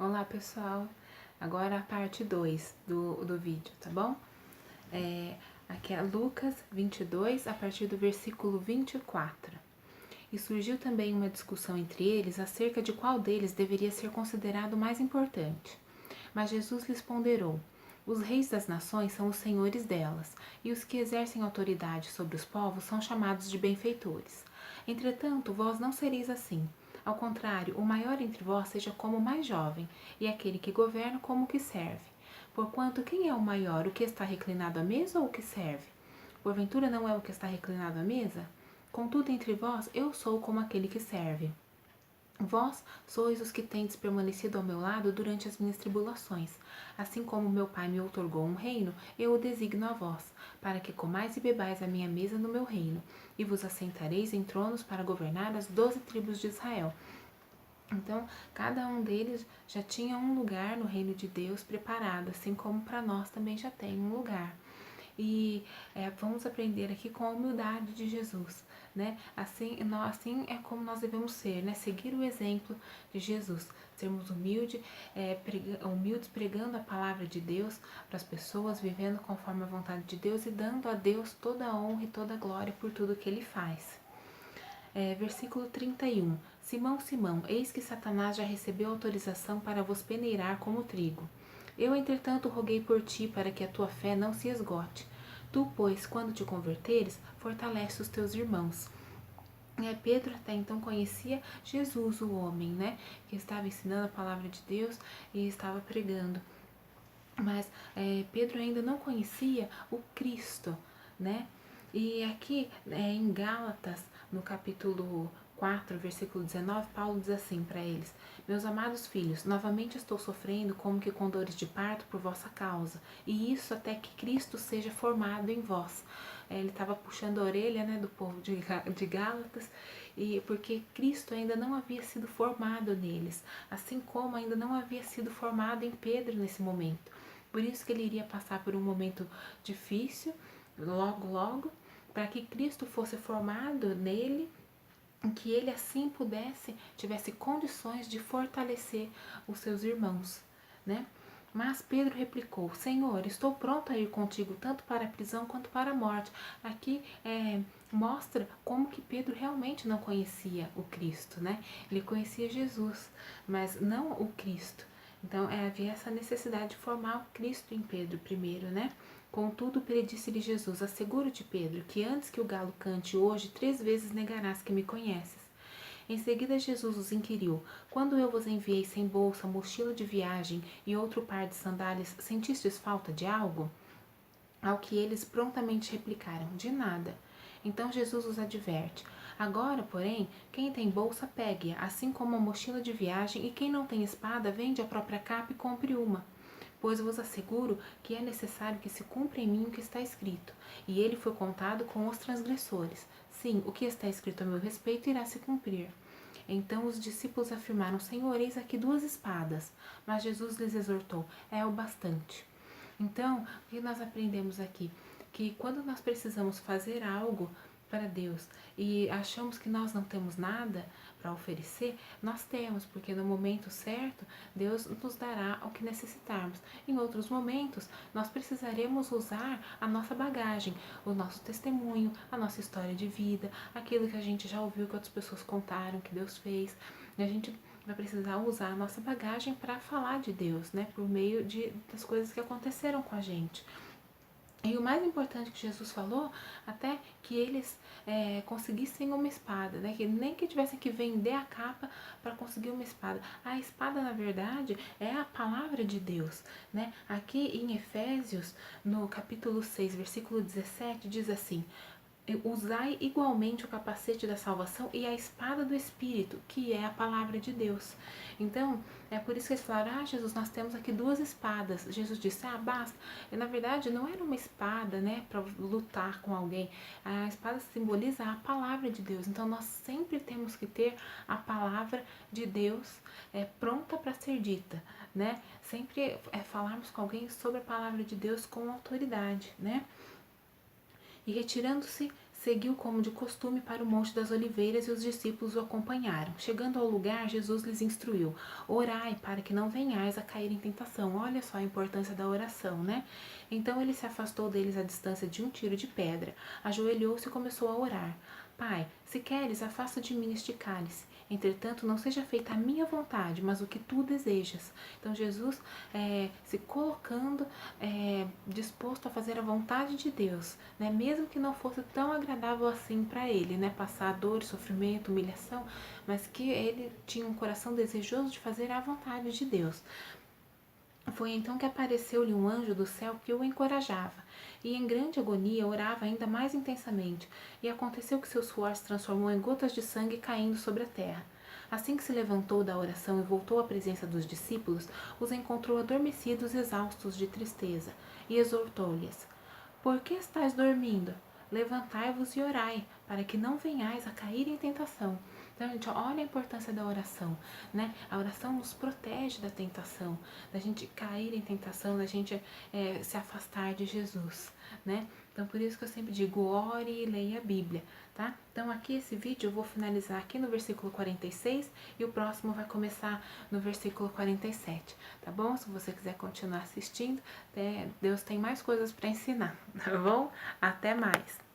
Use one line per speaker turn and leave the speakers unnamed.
Olá pessoal, agora a parte 2 do vídeo, tá bom? Aqui é Lucas 22, a partir do versículo 24. E surgiu também uma discussão entre eles acerca de qual deles deveria ser considerado mais importante. Mas Jesus lhes ponderou: os reis das nações são os senhores delas, e os que exercem autoridade sobre os povos são chamados de benfeitores. Entretanto, vós não sereis assim. Ao contrário, o maior entre vós seja como o mais jovem, e aquele que governa como o que serve. Porquanto, quem é o maior, o que está reclinado à mesa ou o que serve? Porventura não é o que está reclinado à mesa? Contudo, entre vós, eu sou como aquele que serve. Vós sois os que tendes permanecido ao meu lado durante as minhas tribulações. Assim como meu Pai me outorgou um reino, eu o designo a vós, para que comais e bebais a minha mesa no meu reino, e vos assentareis em tronos para governar as 12 tribos de Israel. Então, cada um deles já tinha um lugar no reino de Deus preparado, assim como para nós também já tem um lugar. E vamos aprender aqui com a humildade de Jesus, né? Assim é como nós devemos ser, né? Seguir o exemplo de Jesus, sermos humildes pregando a palavra de Deus para as pessoas, vivendo conforme a vontade de Deus e dando a Deus toda a honra e toda a glória por tudo que Ele faz. Versículo 31. Simão, Simão, eis que Satanás já recebeu autorização para vos peneirar como trigo. Eu, entretanto, roguei por ti para que a tua fé não se esgote. Tu, pois, quando te converteres, fortalece os teus irmãos. Pedro até então conhecia Jesus, o homem, né? Que estava ensinando a palavra de Deus e estava pregando. Mas Pedro ainda não conhecia o Cristo, né? E aqui em Gálatas, no capítulo 4, versículo 19, Paulo diz assim para eles: meus amados filhos, novamente estou sofrendo como que com dores de parto por vossa causa, e isso até que Cristo seja formado em vós. Ele estava puxando a orelha, né, do povo de Gálatas, e porque Cristo ainda não havia sido formado neles, assim como ainda não havia sido formado em Pedro nesse momento. Por isso que ele iria passar por um momento difícil, logo, para que Cristo fosse formado nele, que ele assim tivesse condições de fortalecer os seus irmãos, né? Mas Pedro replicou: Senhor, estou pronto a ir contigo tanto para a prisão quanto para a morte. Aqui mostra como que Pedro realmente não conhecia o Cristo, né? Ele conhecia Jesus, mas não o Cristo. Então havia essa necessidade de formar o Cristo em Pedro primeiro, né? Contudo, predisse-lhe Jesus: asseguro-te, Pedro, que antes que o galo cante hoje, 3 vezes negarás que me conheces. Em seguida, Jesus os inquiriu: quando eu vos enviei sem bolsa, mochila de viagem e outro par de sandálias, sentistes falta de algo? Ao que eles prontamente replicaram: de nada. Então Jesus os adverte: agora, porém, quem tem bolsa, pegue-a, assim como a mochila de viagem, e quem não tem espada, vende a própria capa e compre uma. Pois vos asseguro que é necessário que se cumpra em mim o que está escrito. E ele foi contado com os transgressores. Sim, o que está escrito a meu respeito irá se cumprir. Então os discípulos afirmaram: Senhor, eis aqui 2 espadas. Mas Jesus lhes exortou: é o bastante. Então, o que nós aprendemos aqui? Que quando nós precisamos fazer algo para Deus e achamos que nós não temos nada para oferecer, nós temos, porque no momento certo Deus nos dará o que necessitarmos. Em outros momentos, nós precisaremos usar a nossa bagagem, o nosso testemunho, a nossa história de vida, aquilo que a gente já ouviu que outras pessoas contaram, que Deus fez. E a gente vai precisar usar a nossa bagagem para falar de Deus, né? Por meio das coisas que aconteceram com a gente. E o mais importante que Jesus falou, até que eles conseguissem uma espada, né? Que nem que tivessem que vender a capa para conseguir uma espada. A espada, na verdade, é a palavra de Deus, né? Aqui em Efésios, no capítulo 6, versículo 17, diz assim: usai igualmente o capacete da salvação e a espada do Espírito, que é a palavra de Deus. Então, é por isso que eles falaram: Jesus, nós temos aqui 2 espadas. Jesus disse: basta. E, na verdade, não era uma espada, né, para lutar com alguém. A espada simboliza a palavra de Deus. Então, nós sempre temos que ter a palavra de Deus pronta para ser dita, né? Sempre falarmos com alguém sobre a palavra de Deus com autoridade, né? E retirando-se, seguiu como de costume para o Monte das Oliveiras e os discípulos o acompanharam. Chegando ao lugar, Jesus lhes instruiu: orai para que não venhais a cair em tentação. Olha só a importância da oração, né? Então ele se afastou deles à distância de um tiro de pedra, ajoelhou-se e começou a orar. Pai, se queres, afasta de mim este cálice. Entretanto, não seja feita a minha vontade, mas o que tu desejas. Então, Jesus se colocando disposto a fazer a vontade de Deus, né? Mesmo que não fosse tão agradável assim para ele, né? Passar dor, sofrimento, humilhação, mas que ele tinha um coração desejoso de fazer a vontade de Deus. Foi então que apareceu-lhe um anjo do céu que o encorajava, e em grande agonia orava ainda mais intensamente, e aconteceu que seu suor se transformou em gotas de sangue caindo sobre a terra. Assim que se levantou da oração e voltou à presença dos discípulos, os encontrou adormecidos, exaustos de tristeza, e exortou-lhes: por que estáis dormindo? Levantai-vos e orai, para que não venhais a cair em tentação. Então, gente, olha a importância da oração, né? A oração nos protege da tentação, da gente cair em tentação, da gente se afastar de Jesus, né? Então, por isso que eu sempre digo, ore e leia a Bíblia, tá? Então, aqui esse vídeo eu vou finalizar aqui no versículo 46 e o próximo vai começar no versículo 47, tá bom? Se você quiser continuar assistindo, Deus tem mais coisas para ensinar, tá bom? Até mais!